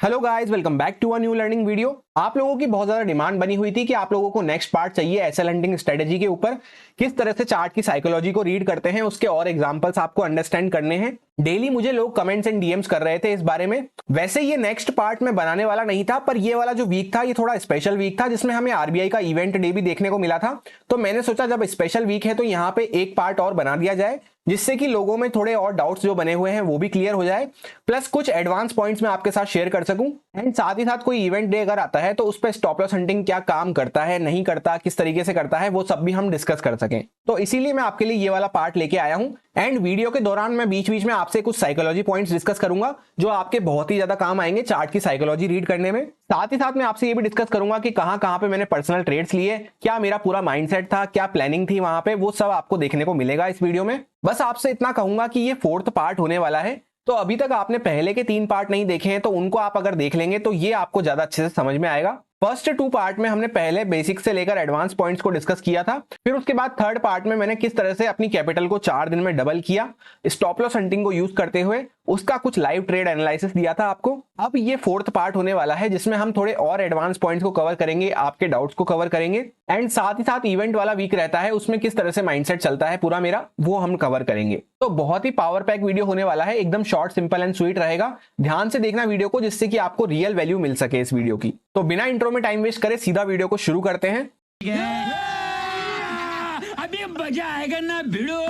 Hello guys, welcome back to a new learning video. आप लोगों की बहुत ज्यादा डिमांड बनी हुई थी कि आप लोगों को नेक्स्ट पार्ट चाहिए एसएल हंटिंग स्ट्रेटेजी के ऊपर। किस तरह से चार्ट की साइकोलॉजी को रीड करते हैं, उसके और एग्जांपल्स आपको अंडरस्टैंड करने हैं। डेली मुझे लोग कमेंट्स एंड डीएम्स कर रहे थे इस बारे में। वैसे ये नेक्स्ट पार्ट में बनाने वाला नहीं था, पर ये वाला जो वीक था ये थोड़ा स्पेशल वीक था, जिसमें हमें आरबीआई का इवेंट डे भी देखने को मिला था। तो मैंने सोचा जब स्पेशल वीक है तो यहाँ पे एक पार्ट और बना दिया जाए, जिससे कि लोगों में थोड़े और डाउट्स जो बने हुए हैं वो भी क्लियर हो जाए, प्लस कुछ एडवांस पॉइंट्स मैं आपके साथ शेयर कर सकूं। एंड साथ ही साथ कोई इवेंट डे अगर आता है तो उस पर स्टॉप लॉस हंटिंग क्या काम करता है, नहीं करता, किस तरीके से करता है, वो सब भी हम डिस्कस कर सकें। तो इसीलिए मैं आपके लिए ये वाला पार्ट लेके आया हूं। एंड वीडियो के दौरान मैं बीच बीच में आपसे कुछ साइकोलॉजी पॉइंट्स डिस्कस करूंगा जो आपके बहुत ही ज्यादा काम आएंगे चार्ट की साइकोलॉजी रीड करने में। साथ ही साथ मैं आपसे ये भी डिस्कस करूंगा कि कहां कहां पे मैंने पर्सनल ट्रेड्स लिए, क्या मेरा पूरा माइंडसेट था, क्या प्लानिंग थी वहां पे, वो सब आपको देखने को मिलेगा इस वीडियो में। बस आपसे इतना कहूंगा कि ये फोर्थ पार्ट होने वाला है, तो अभी तक आपने पहले के 3 पार्ट नहीं देखे हैं तो उनको आप अगर देख लेंगे तो ये आपको ज्यादा अच्छे से समझ में आएगा। फर्स्ट 2 पार्ट में हमने पहले बेसिक से लेकर एडवांस पॉइंट्स को डिस्कस किया था। फिर उसके बाद थर्ड पार्ट में मैंने किस तरह से अपनी कैपिटल को 4 दिन में डबल किया स्टॉप लॉस हंटिंग को यूज करते हुए, उसका कुछ लाइव ट्रेड एनालिसिस दिया था आपको। अब ये फोर्थ पार्ट होने वाला है जिसमें हम थोड़े और एडवांस पॉइंट्स को कवर करेंगे, आपके डाउट्स को कवर करेंगे। एंड साथ ही साथ इवेंट वाला वीक रहता है, उसमें किस तरह से माइंडसेट चलता है पूरा मेरा, वो हम कवर करेंगे। तो बहुत ही पावर पैक वीडियो होने वाला है, एकदम शॉर्ट, सिंपल एंड स्वीट रहेगा। ध्यान से देखना वीडियो को, जिससे कि आपको रियल वैल्यू मिल सके इस वीडियो की। तो बिना इंट्रो में टाइम वेस्ट करे सीधा वीडियो को शुरू करते हैं। अभी मजा आएगा ना भिड़ो।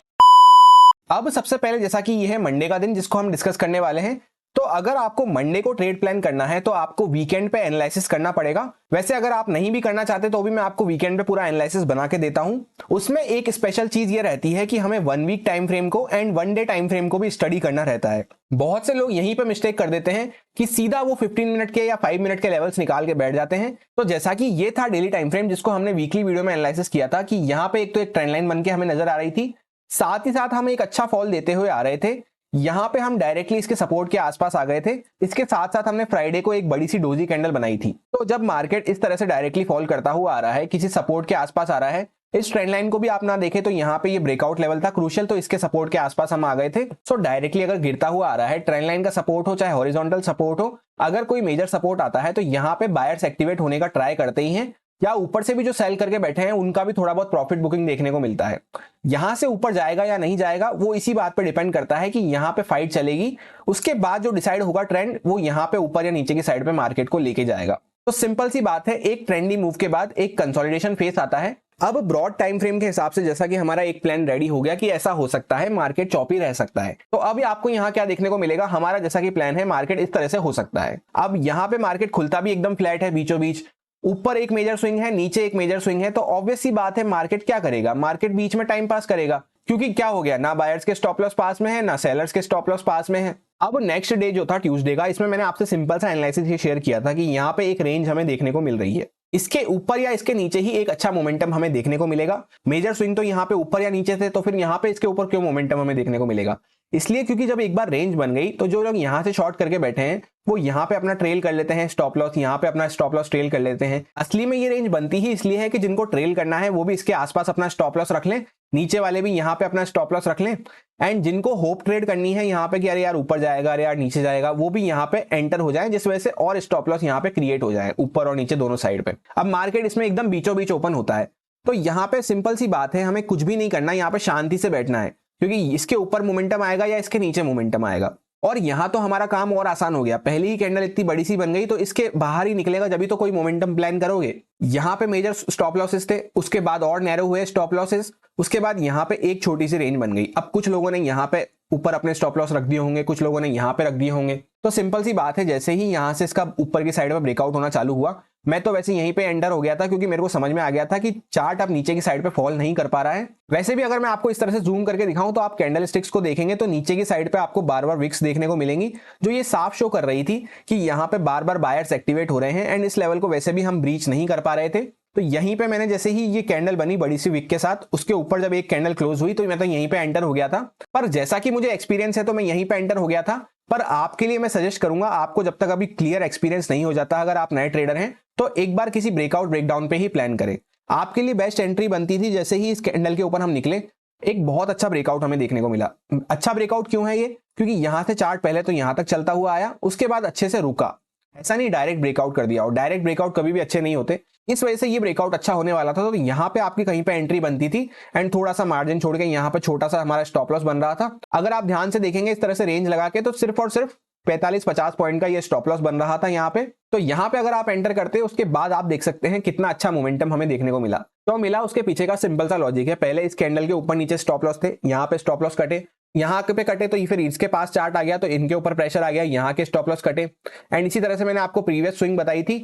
अब सबसे पहले जैसा कि ये है मंडे का दिन जिसको हम डिस्कस करने वाले हैं, तो अगर आपको मंडे को ट्रेड प्लान करना है तो आपको वीकेंड पे एनालिसिस करना पड़ेगा। वैसे अगर आप नहीं भी करना चाहते तो भी मैं आपको वीकेंड पे पूरा एनालिसिस बना के देता हूं। उसमें एक स्पेशल चीज ये रहती है कि हमें 1 वीक टाइम फ्रेम को एंड 1 डे टाइम फ्रेम को भी स्टडी करना रहता है। बहुत से लोग यहीं पे मिस्टेक कर देते हैं कि सीधा वो 15 मिनट के या 5 मिनट के लेवल्स निकाल के बैठ जाते हैं। तो जैसा कि ये था डेली टाइम फ्रेम जिसको हमने वीकली वीडियो में एनालिसिस किया था कि यहाँ पे एक तो एक ट्रेंड लाइन बन के हमें नजर आ रही थी, साथ ही साथ हम एक अच्छा फॉल देते हुए आ रहे थे। यहां पे हम डायरेक्टली इसके सपोर्ट के आसपास आ गए थे। इसके साथ साथ हमने फ्राइडे को एक बड़ी सी डोजी कैंडल बनाई थी। तो जब मार्केट इस तरह से डायरेक्टली फॉल करता हुआ आ रहा है, किसी सपोर्ट के आसपास आ रहा है, इस ट्रेंड लाइन को भी आप ना देखें तो यहाँ पे ये ब्रेकआउट लेवल था क्रूशियल, तो इसके सपोर्ट के आसपास हम आ गए थे। सो डायरेक्टली अगर गिरता हुआ आ रहा है, ट्रेंड लाइन का सपोर्ट हो चाहे हॉरिजॉन्टल सपोर्ट हो, अगर कोई मेजर सपोर्ट आता है तो यहाँ पे बायर्स एक्टिवेट होने का ट्राई करते ही हैं, या ऊपर से भी जो सेल करके बैठे हैं उनका भी थोड़ा बहुत प्रॉफिट बुकिंग देखने को मिलता है। यहां से ऊपर जाएगा या नहीं जाएगा वो इसी बात पे डिपेंड करता है कि यहां पे फाइट चलेगी, उसके बाद जो डिसाइड होगा ट्रेंड वो यहां पे ऊपर या नीचे की साइड पे मार्केट को लेके जाएगा। तो सिंपल सी बात है, एक ट्रेंडी मूव के बाद एक कंसोलिडेशन फेस आता है। अब ब्रॉड टाइम फ्रेम के हिसाब से जैसा कि हमारा एक प्लान रेडी हो गया कि ऐसा हो सकता है, मार्केट चौपी रह सकता है, तो अब आपको यहाँ क्या देखने को मिलेगा, हमारा जैसा कि प्लान है मार्केट इस तरह से हो सकता है। अब यहाँ पे मार्केट खुलता भी एकदम फ्लैट है, बीचों बीच ऊपर एक मेजर स्विंग है, नीचे एक मेजर स्विंग है, तो ऑब्वियस सी बात है मार्केट क्या करेगा, मार्केट बीच में टाइम पास करेगा, क्योंकि क्या हो गया, ना बायर्स के स्टॉप लॉस पास में है ना सेलर्स के स्टॉप लॉस पास में है। अब नेक्स्ट डे जो था ट्यूसडे का, इसमें मैंने आपसे सिंपल सा एनालिसिस ये शेयर किया था कि यहाँ पे एक रेंज हमें देखने को मिल रही है, इसके ऊपर या इसके नीचे ही एक अच्छा मोमेंटम हमें देखने को मिलेगा। मेजर स्विंग तो यहाँ पे ऊपर या नीचे थे, तो फिर यहाँ पे इसके ऊपर क्यों मोमेंटम हमें देखने को मिलेगा, इसलिए क्योंकि जब एक बार रेंज बन गई तो जो लोग यहां से शॉर्ट करके बैठे हैं वो यहां पे अपना ट्रेल कर लेते हैं स्टॉप लॉस, यहां पे अपना स्टॉप लॉस ट्रेल कर लेते हैं। असली में ये रेंज बनती ही इसलिए है कि जिनको ट्रेल करना है वो भी इसके आसपास अपना स्टॉप लॉस रख लें, नीचे वाले भी यहां पे अपना स्टॉप लॉस रख लें, एंड जिनको होप ट्रेड करनी है यहाँ पे कि अरे यार ऊपर जाएगा, अरे यार नीचे जाएगा, वो भी यहाँ पे एंटर हो जाए, जिस वजह से और स्टॉप लॉस यहाँ पे क्रिएट हो जाए ऊपर और नीचे दोनों साइड पे। अब मार्केट इसमें एकदम बीचों बीच ओपन होता है, तो यहाँ पे सिंपल सी बात है, हमें कुछ भी नहीं करना, यहाँ पे शांति से बैठना है, क्योंकि इसके ऊपर मोमेंटम आएगा या इसके नीचे मोमेंटम आएगा। और यहां तो हमारा काम और आसान हो गया, पहली ही कैंडल इतनी बड़ी सी बन गई तो इसके बाहर ही निकलेगा जब भी तो कोई मोमेंटम प्लान करोगे। यहां पे मेजर स्टॉप लॉसेस थे, उसके बाद और नैरो हुए स्टॉप लॉसेस, उसके बाद यहां पे एक छोटी सी रेंज बन गई। अब कुछ लोगों ने यहां पे ऊपर अपने स्टॉप लॉस रख दिए होंगे, कुछ लोगों ने यहां पे रख दिए होंगे। तो सिंपल सी बात है, जैसे ही यहां से इसका ऊपर की साइड में ब्रेकआउट होना चालू हुआ, मैं तो वैसे यहीं पे एंटर हो गया था, क्योंकि मेरे को समझ में आ गया था कि चार्ट अब नीचे की साइड पे फॉल नहीं कर पा रहा है। वैसे भी अगर मैं आपको इस तरह से जूम करके दिखाऊं तो आप कैंडल स्टिक्स को देखेंगे तो नीचे की साइड पे आपको बार बार विक्स देखने को मिलेंगी, जो ये साफ शो कर रही थी कि यहाँ पे बार बार बायर्स एक्टिवेट हो रहे हैं, एंड इस लेवल को वैसे भी हम ब्रीच नहीं कर पा रहे थे। तो यहीं पे मैंने जैसे ही ये कैंडल बनी बड़ी सी विक के साथ, उसके ऊपर जब एक कैंडल क्लोज हुई तो मैं तो यहीं पे एंटर हो गया था। पर जैसा कि मुझे एक्सपीरियंस है तो मैं यहीं पे एंटर हो गया था, पर आपके लिए मैं सजेस्ट करूंगा, आपको जब तक अभी क्लियर एक्सपीरियंस नहीं हो जाता, अगर आप नए ट्रेडर हैं तो एक बार किसी ब्रेकआउट ब्रेकडाउन पे ही प्लान करें। आपके लिए बेस्ट एंट्री बनती थी जैसे ही इस कैंडल के ऊपर हम निकले, एक बहुत अच्छा ब्रेकआउट हमें देखने को मिला। अच्छा ब्रेकआउट क्यों है ये, क्योंकि यहां से चार्ट पहले तो यहां तक चलता हुआ आया, उसके बाद अच्छे से रुका, ऐसा नहीं डायरेक्ट ब्रेकआउट कर दिया, और डायरेक्ट ब्रेकआउट कभी भी अच्छे नहीं होते। इस वजह से ये ब्रेकआउट अच्छा होने वाला था, तो यहाँ पे आपकी कहीं पे एंट्री बनती थी एंड थोड़ा सा मार्जिन छोड़ के यहाँ पे छोटा सा हमारा स्टॉप लॉस बन रहा था। अगर आप ध्यान से देखेंगे इस तरह से रेंज लगा के, तो सिर्फ और सिर्फ 45-50 पॉइंट का ये स्टॉप लॉस बन रहा था यहाँ पे। तो यहाँ पे अगर आप एंटर करते हैं, उसके बाद आप देख सकते हैं कितना अच्छा मोमेंटम हमें देखने को मिला। तो मिला उसके पीछे का सिंपल सा लॉजिक है, पहले इस कैंडल के ऊपर नीचे स्टॉप लॉस थे, यहाँ पे स्टॉप लॉस कटे, यहाँ पे कटे तो फिर इसके पास चार्ट आ गया तो इनके ऊपर प्रेशर आ गया, यहाँ के स्टॉप लॉस कटे। एंड इसी तरह से मैंने आपको प्रीवियस स्विंग बताई थी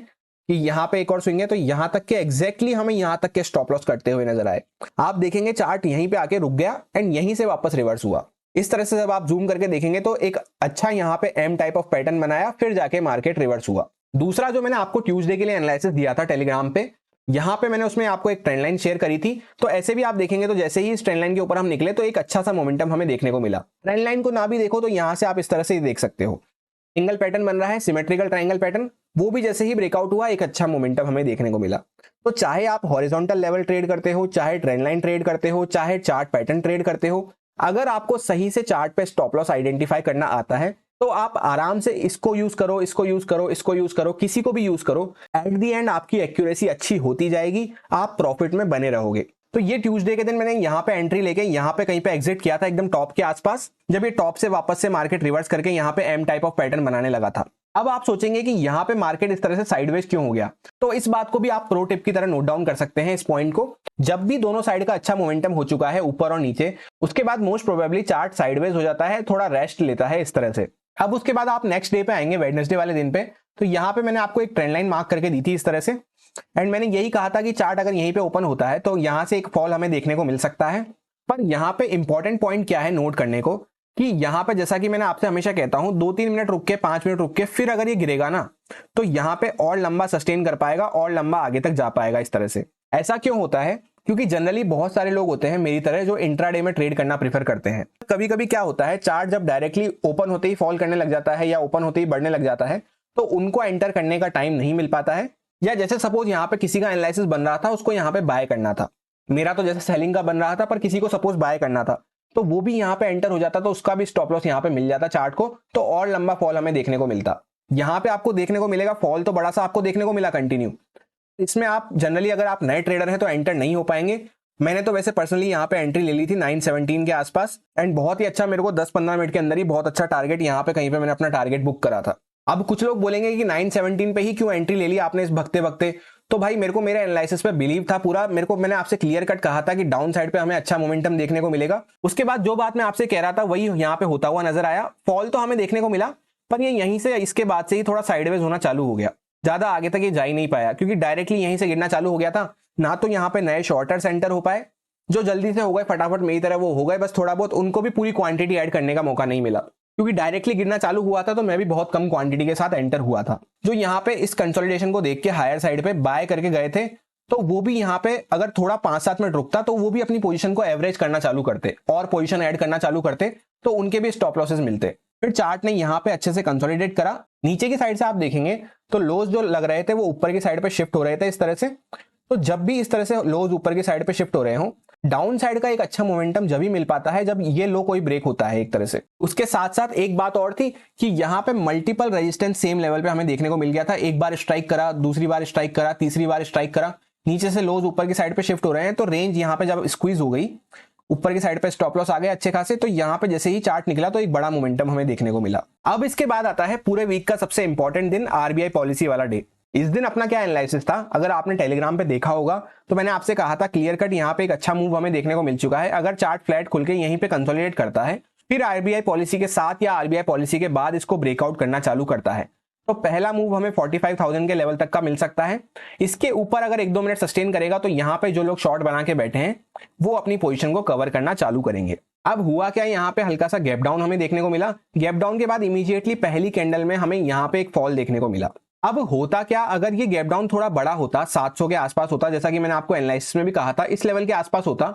कि यहाँ पे एक और स्विंग है, तो यहाँ तक के एग्जैक्टली हमें यहाँ तक के स्टॉप लॉस कटते हुए नजर आए। आप देखेंगे चार्ट यहीं पे आके रुक गया एंड यहीं से वापस रिवर्स हुआ। इस तरह से जब आप जूम करके देखेंगे तो एक अच्छा यहाँ पे एम टाइप ऑफ पैटर्न बनाया, फिर जाके मार्केट रिवर्स हुआ। दूसरा जो मैंने आपको ट्यूसडे के लिए एनालिसिस दिया था टेलीग्राम पे, यहाँ पे मैंने उसमें आपको एक ट्रेंड लाइन शेयर करी थी। तो ऐसे भी आप देखेंगे तो जैसे ही इस ट्रेंड लाइन के ऊपर हम निकले तो एक अच्छा सा मोमेंटम हमें देखने को मिला। ट्रेंड लाइन को ना भी देखो तो यहाँ से आप इस तरह से देख सकते हो, सिंगल पैटर्न बन रहा है, सिमेट्रिकल ट्रायंगल पैटर्न, वो भी जैसे ही ब्रेकआउट हुआ एक अच्छा मोमेंटम हमें देखने को मिला। तो चाहे आप हॉरिजॉन्टल लेवल ट्रेड करते हो, चाहे ट्रेंड लाइन ट्रेड करते हो, चाहे चार्ट पैटर्न ट्रेड करते हो, अगर आपको सही से चार्ट पे स्टॉप लॉस आइडेंटिफाई करना आता है तो आप आराम से इसको यूज करो, इसको यूज करो, इसको यूज करो, किसी को भी यूज करो, एट दी एंड आपकी एक्यूरेसी अच्छी होती जाएगी, आप प्रॉफिट में बने रहोगे। तो ये ट्यूसडे के दिन मैंने यहाँ पे एंट्री लेके यहाँ पे कहीं पे एग्जिट किया था एकदम टॉप के आसपास, जब ये टॉप से वापस से मार्केट रिवर्स करके यहाँ पे एम टाइप ऑफ पैटर्न बनाने लगा था। अब आप सोचेंगे कि यहाँ पे मार्केट इस तरह से साइडवेज क्यों हो गया, तो इस बात को भी आप प्रो टिप की तरह नोट डाउन कर सकते हैं इस पॉइंट को। जब भी दोनों साइड का अच्छा मोमेंटम हो चुका है ऊपर और नीचे, उसके बाद मोस्ट प्रोबेबली चार्ट साइडवेज हो जाता है, थोड़ा रेस्ट लेता है इस तरह से। अब उसके बाद आप नेक्स्ट डे पे आएंगे, वेडनेसडे वाले दिन पे, तो यहाँ पे मैंने आपको एक ट्रेंड लाइन मार्क करके दी थी इस तरह से, एंड मैंने यही कहा था कि चार्ट अगर यहीं पे ओपन होता है तो यहाँ से एक फॉल हमें देखने को मिल सकता है। पर यहाँ पे इंपॉर्टेंट पॉइंट क्या है नोट करने को, कि यहाँ पे जैसा कि मैंने आपसे हमेशा कहता हूं 2-3 मिनट रुक के 5 मिनट रुक के फिर अगर ये गिरेगा ना, तो यहाँ पे और लंबा सस्टेन कर पाएगा और लंबा आगे तक जा पाएगा इस तरह से। ऐसा क्यों होता है, क्योंकि जनरली बहुत सारे लोग होते हैं मेरी तरह जो इंट्राडे में ट्रेड करना प्रीफर करते हैं। कभी कभी क्या होता है, चार्ट जब डायरेक्टली ओपन होते ही फॉल करने लग जाता है या ओपन होते ही बढ़ने लग जाता है, तो उनको एंटर करने का टाइम नहीं मिल पाता है। या जैसे सपोज यहाँ पे किसी का एनालिसिस बन रहा था, उसको यहाँ पे बाय करना था, मेरा तो जैसे सेलिंग का बन रहा था, पर किसी को सपोज बाय करना था, तो वो भी यहाँ पे एंटर हो जाता, तो उसका भी स्टॉप लॉस यहाँ पे मिल जाता चार्ट को, तो और लंबा फॉल हमें देखने को मिलता। यहाँ पे आपको देखने को मिलेगा फॉल तो बड़ा सा आपको देखने को मिला कंटिन्यू। इसमें आप जनरली अगर आप नए ट्रेडर हैं तो एंटर नहीं हो पाएंगे। मैंने तो वैसे पर्सनली यहाँ पे एंट्री ले ली थी 917 के आसपास, एंड बहुत ही अच्छा, मेरे को 10-15 मिनट के अंदर ही बहुत अच्छा टारगेट यहाँ पे कहीं पे मैंने अपना टारगेट बुक करा था। अब कुछ लोग बोलेंगे कि 917 पे ही क्यों एंट्री ले ली आपने इस भगते भगते, तो भाई मेरे को मेरे एनालिसिस पे बिलीव था पूरा, मेरे को मैंने आपसे क्लियर कट कहा था कि डाउन साइड पे हमें अच्छा मोमेंटम देखने को मिलेगा। उसके बाद जो बात मैं आपसे कह रहा था वही यहाँ पे होता हुआ नजर आया। फॉल तो हमें देखने को मिला, पर ये यहीं से इसके बाद से ही थोड़ा साइडवेज होना चालू हो गया, ज्यादा आगे तक ये जा ही नहीं पाया, क्योंकि डायरेक्टली यहीं से गिरना चालू हो गया था। ना तो यहाँ पे नए शॉर्टर सेंटर हो पाए, जो जल्दी से हो गए फटाफट मेरी तरह वो हो गए, बस थोड़ा बहुत, उनको भी पूरी क्वांटिटी ऐड करने का मौका नहीं मिला, क्योंकि डायरेक्टली गिरना चालू हुआ था तो मैं भी बहुत कम क्वांटिटी के साथ एंटर हुआ था। जो यहाँ पे इस कंसोलिडेशन को देख के हायर साइड पे बाय करके गए थे, तो वो भी यहाँ पे अगर थोड़ा 5-7 मिनट रुकता तो वो भी अपनी पोजीशन को एवरेज करना चालू करते और पोजीशन ऐड करना चालू करते, तो उनके भी स्टॉप लॉसेस मिलते। फिर चार्ट ने यहाँ पे अच्छे से कंसोलिडेट करा। नीचे की साइड से आप देखेंगे तो लोज जो लग रहे थे वो ऊपर की साइड पे शिफ्ट हो रहे थे इस तरह से। तो जब भी इस तरह से लोज ऊपर की साइड पे शिफ्ट हो रहे हो, डाउन साइड का एक अच्छा मोमेंटम जब भी मिल पाता है जब ये लो कोई ब्रेक होता है एक तरह से। उसके साथ साथ एक बात और थी कि यहाँ पे मल्टीपल रेजिस्टेंस सेम लेवल पे हमें देखने को मिल गया था। एक बार स्ट्राइक करा, दूसरी बार स्ट्राइक करा, तीसरी बार स्ट्राइक करा, नीचे से लोज ऊपर की साइड पे शिफ्ट हो रहे हैं, तो रेंज यहाँ पे जब स्क्वीज हो गई, ऊपर की साइड पे स्टॉप लॉस आ गए अच्छे खासे, तो यहाँ पे जैसे ही चार्ट निकला तो एक बड़ा मोमेंटम हमें देखने को मिला। अब इसके बाद आता है पूरे वीक का सबसे इंपॉर्टेंट दिन, आरबीआई पॉलिसी वाला डे। इस दिन अपना क्या एनालिसिस था, अगर आपने टेलीग्राम पे देखा होगा तो मैंने आपसे कहा था क्लियर कट यहाँ पे एक अच्छा मूव हमें देखने को मिल चुका है। अगर चार्ट फ्लैट खुल के यहीं पे कंसोलिडेट करता है, फिर आरबीआई पॉलिसी के साथ या आरबीआई पॉलिसी के बाद इसको ब्रेकआउट करना चालू करता है, तो पहला मूव हमें 45,000 के लेवल तक का मिल सकता है। इसके ऊपर अगर 1-2 मिनट सस्टेन करेगा तो यहाँ पे जो लोग शॉर्ट बना के बैठे हैं वो अपनी पोजीशन को कवर करना चालू करेंगे। अब हुआ क्या, यहाँ पे हल्का सा गैप डाउन हमें देखने को मिला। गैप डाउन के बाद इमीडिएटली पहली कैंडल में हमें यहाँ पे एक फॉल देखने को मिला। अब होता क्या, अगर ये गैप डाउन थोड़ा बड़ा होता, 700 के आसपास होता, जैसा कि मैंने आपको एनालिसिस में भी कहा था इस लेवल के आसपास होता,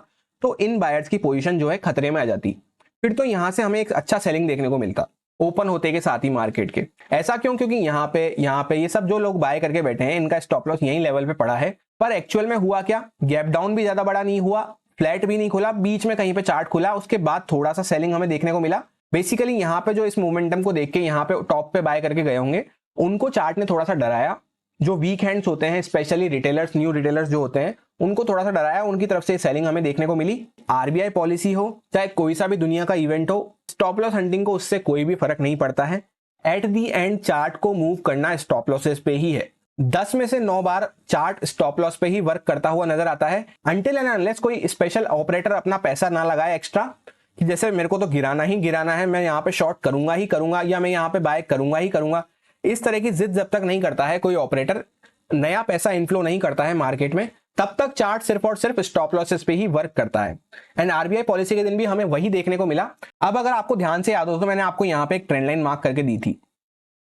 तो इन बायर्स की पोजीशन जो है खतरे में आ जाती। फिर तो यहां से हमें एक अच्छा सेलिंग देखने को मिलता ओपन होते के साथ ही मार्केट के। ऐसा क्यों, क्योंकि यहाँ पे ये सब जो लोग बाय करके बैठे हैं इनका स्टॉप लॉस यही लेवल पे पड़ा है। पर एक्चुअल में हुआ क्या, गैप डाउन भी ज्यादा बड़ा नहीं हुआ, फ्लैट भी नहीं खुला, बीच में कहीं पे चार्ट खुला, उसके बाद थोड़ा सा सेलिंग हमें देखने को मिला। बेसिकली यहाँ पे जो इस मोमेंटम को देख के यहाँ पे टॉप पे बाय करके गए होंगे उनको चार्ट ने थोड़ा सा डराया। जो वीक हैंड्स होते हैं, स्पेशली रिटेलर्स, न्यू रिटेलर्स जो होते हैं, उनको थोड़ा सा डराया, उनकी तरफ से सेलिंग हमें देखने को मिली। आरबीआई पॉलिसी हो, चाहे कोई सा भी दुनिया का इवेंट हो, स्टॉप लॉस हंटिंग को उससे कोई भी फर्क नहीं पड़ता है। एट दी एंड चार्ट को मूव करना स्टॉप लॉसेस पे ही है। 10 में से 9 बार चार्ट स्टॉप लॉस पे ही वर्क करता हुआ नजर आता है, अनटिल एंड अनलेस कोई स्पेशल ऑपरेटर अपना पैसा ना लगाए एक्स्ट्रा, कि जैसे मेरे को तो गिराना ही गिराना है, मैं यहाँ पे शॉर्ट करूंगा ही करूंगा, या मैं यहाँ पे बाय करूंगा ही करूंगा। इस तरह की जिद जब तक नहीं करता है कोई ऑपरेटर, नया पैसा इनफ्लो नहीं करता है मार्केट में, तब तक चार्ट सिर्फ और सिर्फ स्टॉप लॉसेस पे ही वर्क करता है। एंड आरबीआई पॉलिसी के दिन भी हमें वही देखने को मिला। अब अगर आपको ध्यान से याद हो तो मैंने आपको यहाँ पे एक ट्रेंड लाइन मार्क करके दी थी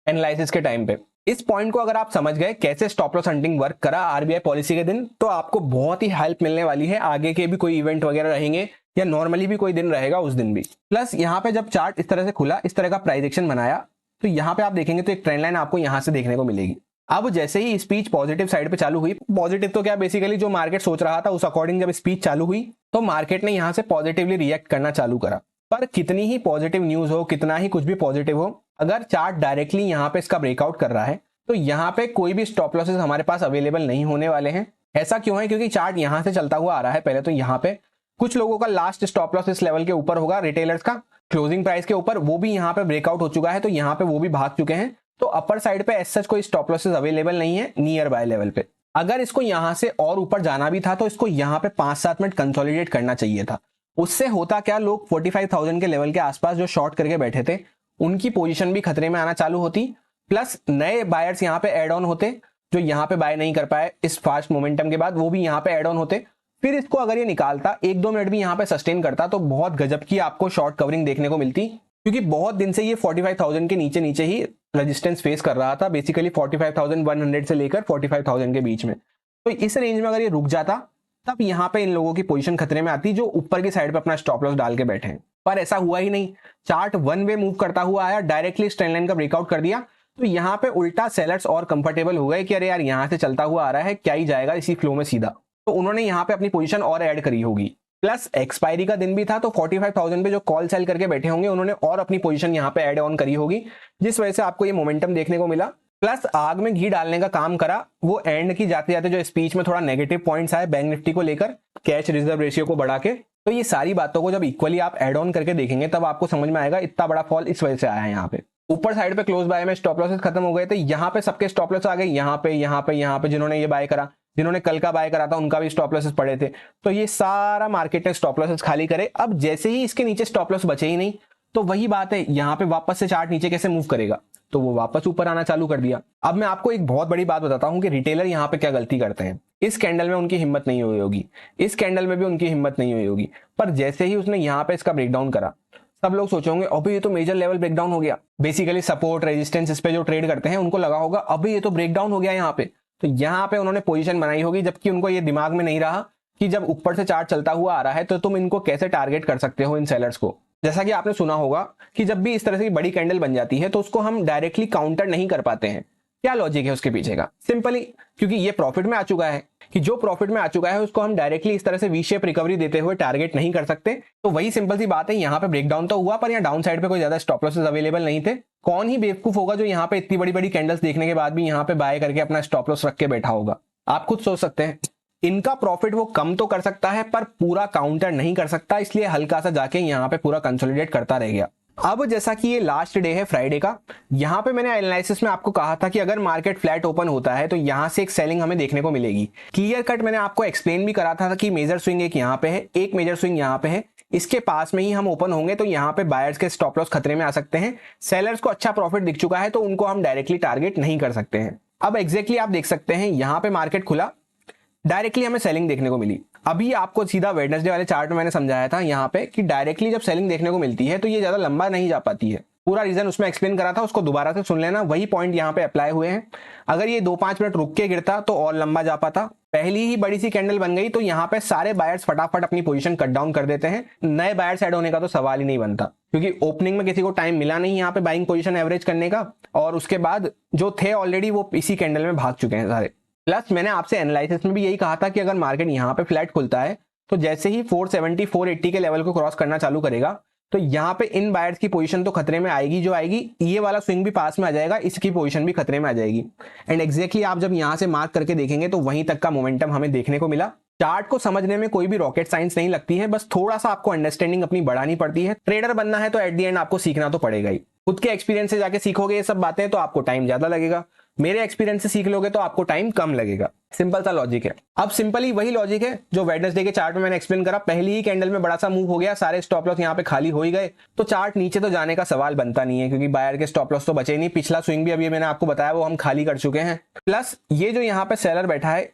एनालिसिस के टाइम पे। इस पॉइंट को अगर आप समझ गए कैसे स्टॉप लॉस हंटिंग वर्क करा आरबीआई पॉलिसी के दिन, तो आपको बहुत ही हेल्प मिलने वाली है। आगे के भी कोई इवेंट वगैरह रहेंगे या नॉर्मली भी कोई दिन रहेगा उस दिन भी। प्लस यहाँ पे जब चार्ट इस तरह से खुला, इस तरह का प्राइस एक्शन बनाया, तो यहाँ पे आप देखेंगे तो एक ट्रेंड लाइन आपको यहाँ से देखने को मिलेगी। अब जैसे ही स्पीच पॉजिटिव साइड पे चालू हुई, पॉजिटिव तो क्या, बेसिकली जो मार्केट सोच रहा था उस अकॉर्डिंग जब स्पीच चालू हुई, तो मार्केट ने यहाँ से पॉजिटिवली रिएक्ट करना चालू करा। पर कितनी ही पॉजिटिव न्यूज हो, कितना ही कुछ भी पॉजिटिव हो, अगर चार्ट डायरेक्टली यहाँ पे इसका ब्रेकआउट कर रहा है, तो यहाँ पे कोई भी स्टॉप लॉसेस हमारे पास अवेलेबल नहीं होने वाले हैं। ऐसा क्यों है? क्योंकि चार्ट यहाँ से चलता हुआ आ रहा है। पहले तो यहाँ पे कुछ लोगों का लास्ट स्टॉप लॉस इस लेवल के ऊपर होगा, रिटेलर्स का क्लोजिंग प्राइस के ऊपर, वो भी यहाँ पे ब्रेकआउट हो चुका है, तो यहाँ पे वो भी भाग चुके हैं। तो अपर साइड पे एज सच कोई स्टॉप लॉसेस अवेलेबल नहीं है नियर बाय लेवल पे। अगर इसको यहाँ से और ऊपर जाना भी था तो इसको यहाँ पे 5-7 मिनट कंसोलिडेट करना चाहिए था। उससे होता क्या, लोग 45,000 के लेवल के आसपास जो शॉर्ट करके बैठे थे, उनकी पोजीशन भी खतरे में आना चालू होती, प्लस नए बायर्स यहाँ पे एड ऑन होते, जो यहाँ पे बाय नहीं कर पाए इस फास्ट मोमेंटम के बाद, वो भी यहाँ पे एड ऑन होते। फिर इसको अगर ये निकालता, 1-2 मिनट भी यहाँ पे सस्टेन करता, तो बहुत गजब की आपको शॉर्ट कवरिंग देखने को मिलती, क्योंकि बहुत दिन से ये 45,000 के नीचे नीचे ही रेजिस्टेंस फेस कर रहा था, बेसिकली 45,100 से लेकर 45,000 के बीच में। तो इस रेंज में अगर ये रुक जाता, तब यहाँ पे इन लोगों की पोजीशन खतरे में आती जो ऊपर की साइड पे अपना स्टॉप लॉस डाल के बैठे हैं। पर ऐसा हुआ ही नहीं। चार्ट वन वे मूव करता हुआ आया, डायरेक्टली ट्रेंड लाइन का ब्रेकआउट कर दिया, तो यहाँ पे उल्टा सेलर्स और कंफर्टेबल हो गए कि अरे यार यहाँ से चलता हुआ आ रहा है, क्या ही जाएगा इसी फ्लो में सीधा। तो उन्होंने यहाँ पे अपनी पोजीशन और ऐड करी होगी। प्लस एक्सपायरी का दिन भी था, तो 45,000 पे जो कॉल सेल करके बैठे होंगे, उन्होंने और अपनी पोजीशन यहाँ पे ऐड ऑन करी होगी, जिस वजह से आपको ये मोमेंटम देखने को मिला। प्लस आग में घी डालने का काम करा वो एंड की जाते जाते जो स्पीच में थोड़ा नेगेटिव पॉइंट्स आए बैंक निफ्टी को लेकर, कैश रिजर्व रेशियो को बढ़ा के। तो ये सारी बातों को जब इक्वली आप ऐड ऑन करके देखेंगे, तब आपको समझ में आएगा इतना बड़ा फॉल इस वजह से आया है। यहाँ पे ऊपर साइड पे क्लोज बाय में स्टॉप लॉसेस खत्म हो गए थे, यहाँ पे सबके स्टॉप लॉस आ गए, यहाँ पे जिन्होंने ये बाय करा, जिन्होंने कल का बाय करा था, उनका भी स्टॉप लॉसेस पड़े थे। तो ये सारा मार्केट ने स्टॉप लॉसेस खाली करे। अब जैसे ही इसके नीचे स्टॉप लॉस बचे ही नहीं, तो वही बात है, यहाँ पे वापस से चार्ट नीचे कैसे मूव करेगा, तो वो वापस ऊपर आना चालू कर दिया। अब मैं आपको एक बहुत बड़ी बात बताता हूं कि रिटेलर यहाँ पे क्या गलती करते हैं। इस कैंडल में उनकी हिम्मत नहीं हुई होगी, इस कैंडल में भी उनकी हिम्मत नहीं हुई होगी, पर जैसे ही उसने यहाँ पे इसका ब्रेकडाउन करा, सब लोग सोचेंगे अभी ये तो मेजर लेवल ब्रेकडाउन हो गया। बेसिकली सपोर्ट रेजिस्टेंस इस पे जो ट्रेड करते हैं, उनको लगा होगा अभी ये तो ब्रेकडाउन हो गया यहाँ पे, तो यहाँ पे उन्होंने पोजीशन बनाई होगी, जबकि उनको ये दिमाग में नहीं रहा कि जब ऊपर से चार्ट चलता हुआ आ रहा है, तो तुम इनको कैसे टारगेट कर सकते हो इन सेलर्स को। जैसा कि आपने सुना होगा कि जब भी इस तरह से बड़ी कैंडल बन जाती है, तो उसको हम डायरेक्टली काउंटर नहीं कर पाते हैं। क्या लॉजिक है उसके पीछे का? सिंपली क्योंकि ये प्रॉफिट में आ चुका है, कि जो प्रॉफिट में आ चुका है उसको हम डायरेक्टली इस तरह से वी शेप रिकवरी देते हुए टारगेट नहीं कर सकते। तो वही सिंपल सी बात है, यहाँ पे ब्रेकडाउन तो हुआ, पर यहाँ डाउन साइड पे कोई ज्यादा स्टॉप लॉसेस अवेलेबल नहीं थे। कौन ही बेवकूफ होगा जो यहाँ पे इतनी बड़ी बड़ी कैंडल्स देखने के बाद भी यहाँ पे बाय करके अपना स्टॉप लॉस रख के बैठा होगा? आप खुद सोच सकते हैं। इनका प्रॉफिट वो कम तो कर सकता है, पर पूरा काउंटर नहीं कर सकता, इसलिए हल्का सा जाके यहाँ पे पूरा कंसोलिडेट करता रह गया। अब जैसा कि ये लास्ट डे है फ्राइडे का, यहाँ पे मैंने एनालिसिस में आपको कहा था कि अगर मार्केट फ्लैट ओपन होता है तो यहाँ से एक सेलिंग हमें देखने को मिलेगी। क्लियर कट मैंने आपको एक्सप्लेन भी करा था कि मेजर स्विंग एक यहाँ पे है, एक मेजर स्विंग यहाँ पे है, इसके पास में ही हम ओपन होंगे तो यहाँ पे बायर्स के स्टॉप लॉस खतरे में आ सकते हैं। सेलर्स को अच्छा प्रॉफिट दिख चुका है, तो उनको हम डायरेक्टली टारगेट नहीं कर सकते हैं। अब एग्जैक्टली आप देख सकते हैं, यहाँ पे मार्केट खुला, डायरेक्टली हमें सेलिंग देखने को मिली। अभी आपको सीधा वेडनेसडे वाले चार्ट में मैंने समझाया था यहाँ पे कि डायरेक्टली जब सेलिंग देखने को मिलती है तो ये ज्यादा लंबा नहीं जा पाती है। पूरा रीजन उसमें एक्सप्लेन करा था, उसको दोबारा से सुन लेना, वही पॉइंट यहाँ पे अप्लाई हुए हैं। अगर ये 2-5 मिनट रुक के गिरता तो और लंबा जा पाता। पहली ही बड़ी सी कैंडल बन गई तो यहाँ पे सारे बायर्स फटाफट अपनी पोजीशन कट डाउन कर देते हैं। नए बायर्स ऐड होने का तो सवाल ही नहीं बनता, क्योंकि ओपनिंग में किसी को टाइम मिला नहीं यहाँ पे बाइंग पोजीशन एवरेज करने का, और उसके बाद जो थे ऑलरेडी वो इसी कैंडल में भाग चुके हैं सारे। प्लस मैंने आपसे एनालिसिस में भी यही कहा था कि अगर मार्केट यहाँ पे फ्लैट खुलता है तो जैसे ही 470 480 के लेवल को क्रॉस करना चालू करेगा, तो यहाँ पे इन बायर्स की पोजीशन तो खतरे में आएगी जो आएगी, ये वाला स्विंग भी पास में आ जाएगा, इसकी पोजीशन भी खतरे में आ जाएगी। एंड एग्जैक्टली आप जब यहाँ से मार्क करके देखेंगे तो वहीं तक का मोमेंटम हमें देखने को मिला। चार्ट को समझने में कोई भी रॉकेट साइंस नहीं लगती है, बस थोड़ा सा आपको अंडरस्टैंडिंग अपनी बढ़ानी पड़ती है। ट्रेडर बनना है तो एट द एंड आपको सीखना तो पड़ेगा ही। खुद के एक्सपीरियंस से जाके सीखोगे ये सब बातें तो आपको टाइम ज्यादा लगेगा, मेरे एक्सपीरियंस से सीख लोगे तो आपको टाइम कम लगेगा। सिंपल सा लॉजिक है। अब सिंपली वही लॉजिक है जो वेडनेसडे के चार्ट में मैंने एक्सप्लेन करा। पहली ही कैंडल में बड़ा सा मूव हो गया, सारे स्टॉप लॉस यहाँ पे खाली हो ही गए, तो चार्ट नीचे तो जाने का सवाल बनता नहीं है, क्योंकि बायर के स्टॉप लॉस तो बचे नहीं। पिछला स्विंग भी अभी मैंने आपको बताया वो हम खाली कर चुके हैं। प्लस ये जो यहाँ पे सेलर बैठा है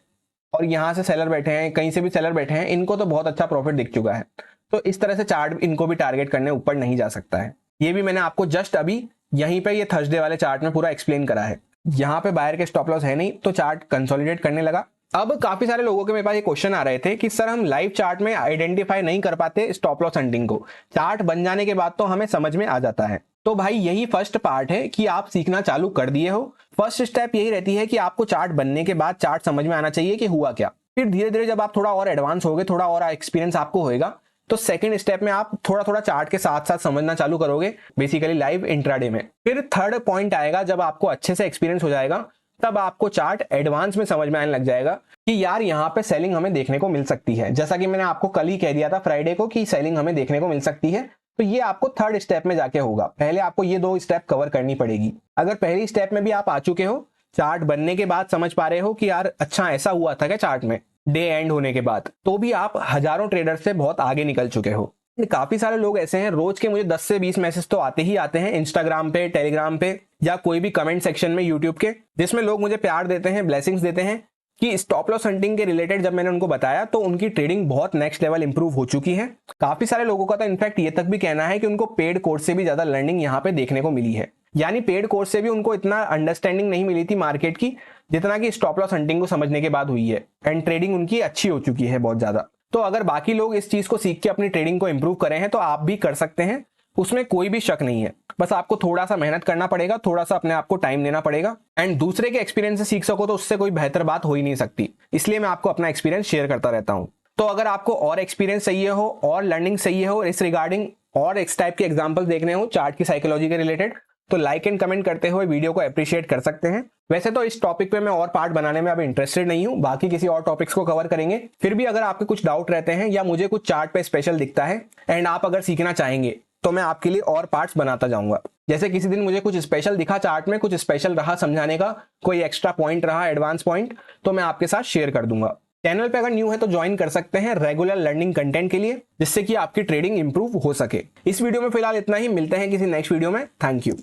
और यहाँ से सेलर बैठे हैं, कहीं से भी सेलर बैठे हैं, इनको तो बहुत अच्छा प्रॉफिट दिख चुका है। तो इस तरह से चार्ट इनको भी टारगेट करने ऊपर नहीं जा सकता है। ये भी मैंने आपको जस्ट अभी यहीं पे ये थर्सडे वाले चार्ट में पूरा एक्सप्लेन करा है। यहाँ पे बायर के स्टॉप लॉस है नहीं तो चार्ट कंसोलिडेट करने लगा। अब काफी सारे लोगों के मेरे पास ये क्वेश्चन आ रहे थे कि सर हम लाइव चार्ट में आइडेंटिफाई नहीं कर पाते स्टॉप लॉस हंटिंग को, चार्ट बन जाने के बाद तो हमें समझ में आ जाता है। तो भाई यही फर्स्ट पार्ट है कि आप सीखना चालू कर दिए हो। फर्स्ट स्टेप यही रहती है कि आपको चार्ट बनने के बाद चार्ट समझ में आना चाहिए कि हुआ क्या। फिर धीरे धीरे जब आप थोड़ा और एडवांस होगे, थोड़ा और एक्सपीरियंस आपको होएगा, तो सेकंड स्टेप में आप थोड़ा थोड़ा चार्ट के साथ साथ समझना चालू करोगे, बेसिकली लाइव इंट्राडे में। फिर थर्ड पॉइंट आएगा जब आपको अच्छे से एक्सपीरियंस हो जाएगा, तब आपको चार्ट एडवांस में समझ में आने लग जाएगा कि यार यहाँ पे सेलिंग हमें देखने को मिल सकती है। जैसा कि मैंने आपको कल ही कह दिया था फ्राइडे को कि सेलिंग हमें देखने को मिल सकती है। तो ये आपको थर्ड स्टेप में जाके होगा। पहले आपको ये 2 स्टेप कवर करनी पड़ेगी। अगर पहली स्टेप में भी आप आ चुके हो, चार्ट बनने के बाद समझ पा रहे हो कि यार अच्छा ऐसा हुआ था क्या चार्ट में डे एंड होने के बाद, तो भी आप हजारों ट्रेडर से बहुत आगे निकल चुके हो। काफी सारे लोग ऐसे हैं, रोज के मुझे 10 से 20 मैसेज तो आते ही आते हैं इंस्टाग्राम पे, टेलीग्राम पे या कोई भी कमेंट सेक्शन में यूट्यूब के, जिसमें लोग मुझे प्यार देते हैं, ब्लेसिंग्स देते हैं कि स्टॉप लॉस हंटिंग के रिलेटेड जब मैंने उनको बताया तो उनकी ट्रेडिंग बहुत नेक्स्ट लेवल इंप्रूव हो चुकी है। काफी सारे लोगों का तो इनफैक्ट ये तक भी कहना है कि उनको पेड कोर्स से भी ज्यादा लर्निंग यहाँ पे देखने को मिली है। यानी पेड कोर्स से भी उनको इतना अंडरस्टैंडिंग नहीं मिली थी मार्केट की जितना कि स्टॉप लॉस हंटिंग को समझने के बाद हुई है। एंड ट्रेडिंग उनकी अच्छी हो चुकी है बहुत ज्यादा। तो अगर बाकी लोग इस चीज को सीख के अपनी ट्रेडिंग को इंप्रूव करें हैं तो आप भी कर सकते हैं, उसमें कोई भी शक नहीं है। बस आपको थोड़ा सा मेहनत करना पड़ेगा, थोड़ा सा अपने आप को टाइम देना पड़ेगा। एंड दूसरे के एक्सपीरियंस से सीख सको तो उससे कोई बेहतर बात हो ही नहीं सकती, इसलिए मैं आपको अपना एक्सपीरियंस शेयर करता रहता हूं। तो अगर आपको और एक्सपीरियंस चाहिए हो और लर्निंग चाहिए हो इस रिगार्डिंग और इस टाइप के एग्जाम्पल देखने हो चार्ट की साइकोलॉजी के रिलेटेड, तो लाइक एंड कमेंट करते हुए वीडियो को अप्रिशिएट कर सकते हैं। वैसे तो इस टॉपिक पे मैं और पार्ट बनाने में अब इंटरेस्टेड नहीं हूं, बाकी किसी और टॉपिक्स को कवर करेंगे। फिर भी अगर आपके कुछ डाउट रहते हैं या मुझे कुछ चार्ट पे स्पेशल दिखता है एंड आप अगर सीखना चाहेंगे तो मैं आपके लिए और पार्ट्स बनाता जाऊंगा। जैसे किसी दिन मुझे कुछ स्पेशल दिखा चार्ट में, कुछ स्पेशल रहा समझाने का, कोई एक्स्ट्रा पॉइंट रहा, एडवांस पॉइंट, तो मैं आपके साथ शेयर कर दूंगा। चैनल पे अगर न्यू है तो ज्वाइन कर सकते हैं रेगुलर लर्निंग कंटेंट के लिए, जिससे कि आपकी ट्रेडिंग इंप्रूव हो सके। इस वीडियो में फिलहाल इतना ही, मिलते हैं किसी नेक्स्ट वीडियो में। Thank you.